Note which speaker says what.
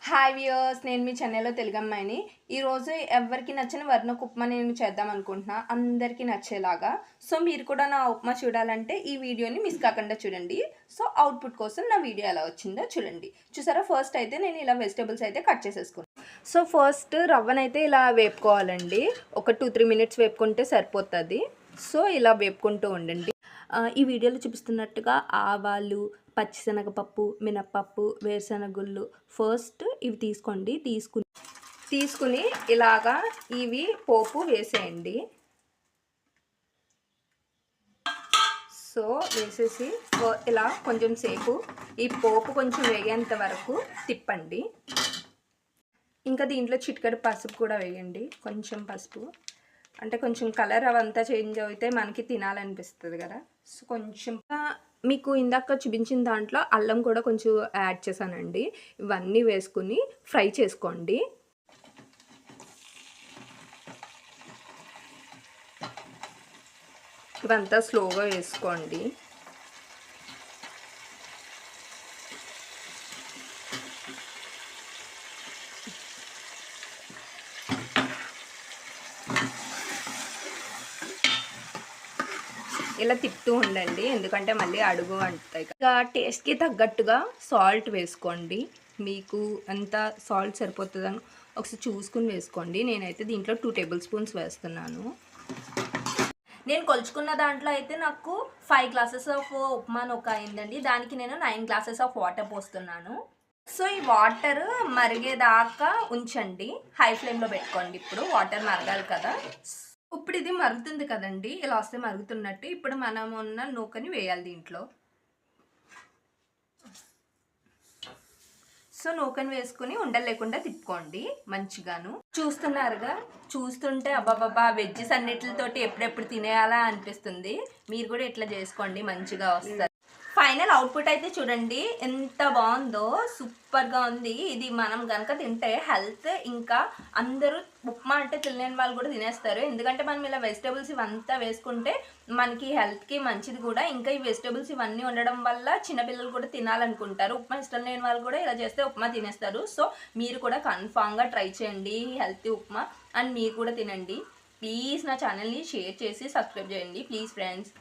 Speaker 1: Hi viewers, నేను మీ చెన్నైలో తెలుగు అమ్మాయిని. ఈరోజు ఎవరికి నచ్చిన వర్ణకు ఉప్మా నేను చేద్దాం అనుకుంటున్నా, అందరికీ నచ్చేలాగా. సో మీరు కూడా నా ఉప్మా చూడాలంటే ఈ వీడియోని మిస్ కాకుండా చూడండి. సో అవుట్పుట్ కోసం నా వీడియో ఎలా వచ్చిందో చూడండి. చూసారా, ఫస్ట్ అయితే నేను ఇలా వెజిటేబుల్స్ అయితే కట్ చేసేసుకున్నాను. సో ఫస్ట్ రవ్వనైతే ఇలా వేపుకోవాలండి. ఒక 2-3 మినిట్స్ వేపుకుంటే సరిపోతుంది. సో ఇలా వేపుకుంటూ ఉండండి. ఈ వీడియోలో చూపిస్తున్నట్టుగా ఆవాలు, పచ్చిశనగపప్పు, మినప్పప్పు, వేరుశనగుళ్ళు ఫస్ట్ ఇవి తీసుకోండి. తీసుకుని ఇలాగా ఇవి పోపు వేసేయండి. సో వేసేసి ఇలా కొంచెం సేపు ఈ పోపు కొంచెం వేగేంత వరకు తిప్పండి. ఇంకా దీంట్లో చిటికెడు పసుపు కూడా వేయండి. కొంచెం పసుపు అంటే కొంచెం కలర్ అవంతా చేంజ్ అయితే మనకి తినాలనిపిస్తుంది కదా. సో కొంచెం మీకు ఇందాక చూపించిన దాంట్లో అల్లం కూడా కొంచెం యాడ్ చేశానండి. ఇవన్నీ వేసుకుని ఫ్రై చేసుకోండి. ఇవంతా స్లోగా వేసుకోండి. ఇలా తిప్పుతూ ఉండండి, ఎందుకంటే మళ్ళీ అడుగు అంటాయి. ఇక టేస్ట్కి తగ్గట్టుగా సాల్ట్ వేసుకోండి. మీకు ఎంత సాల్ట్ సరిపోతుందని ఒకసారి చూసుకుని వేసుకోండి. నేనైతే దీంట్లో 2 టేబుల్ స్పూన్స్ వేస్తున్నాను. నేను కొలుచుకున్న దాంట్లో అయితే నాకు 5 గ్లాసెస్ ఆఫ్ ఉప్మాను ఒక అయిందండి. దానికి నేను 9 గ్లాసెస్ ఆఫ్ వాటర్ పోస్తున్నాను. సో ఈ వాటర్ మరిగేదాకా ఉంచండి, హై ఫ్లేమ్లో పెట్టుకోండి. ఇప్పుడు వాటర్ మరగాలి కదా. ఇప్పుడు ఇది మరుగుతుంది కదండి, ఇలా వస్తే మరుగుతున్నట్టు. ఇప్పుడు మనం ఉన్న నూకని వేయాలి దీంట్లో. సో నూకని వేసుకుని ఉండలు లేకుండా తిప్పుకోండి మంచిగాను. చూస్తున్నారుగా, చూస్తుంటే అబ్బాబాబా వెజ్జెస్ అన్నిటితోటి ఎప్పుడెప్పుడు తినేయాలా అనిపిస్తుంది. మీరు కూడా ఇట్లా చేసుకోండి, మంచిగా వస్తారు. ఫైనల్ అవుట్పుట్ అయితే చూడండి ఎంత బాగుందో, సూపర్గా ఉంది. ఇది మనం కనుక తింటే హెల్త్, ఇంకా అందరూ ఉప్మా అంటే తినలేని వాళ్ళు కూడా తినేస్తారు. ఎందుకంటే మనం ఇలా వెజిటేబుల్స్ ఇవంతా వేసుకుంటే మనకి హెల్త్కి మంచిది కూడా. ఇంకా ఈ వెజిటేబుల్స్ ఇవన్నీ ఉండడం వల్ల చిన్నపిల్లలు కూడా తినాలనుకుంటారు. ఉప్మా ఇష్టం లేని వాళ్ళు కూడా ఇలా చేస్తే ఉప్మా తినేస్తారు. సో మీరు కూడా కన్ఫామ్గా ట్రై చేయండి హెల్తీ ఉప్మా, అండ్ మీరు కూడా తినండి. ప్లీజ్ నా ఛానల్ని షేర్ చేసి సబ్స్క్రైబ్ చేయండి ప్లీజ్ ఫ్రెండ్స్.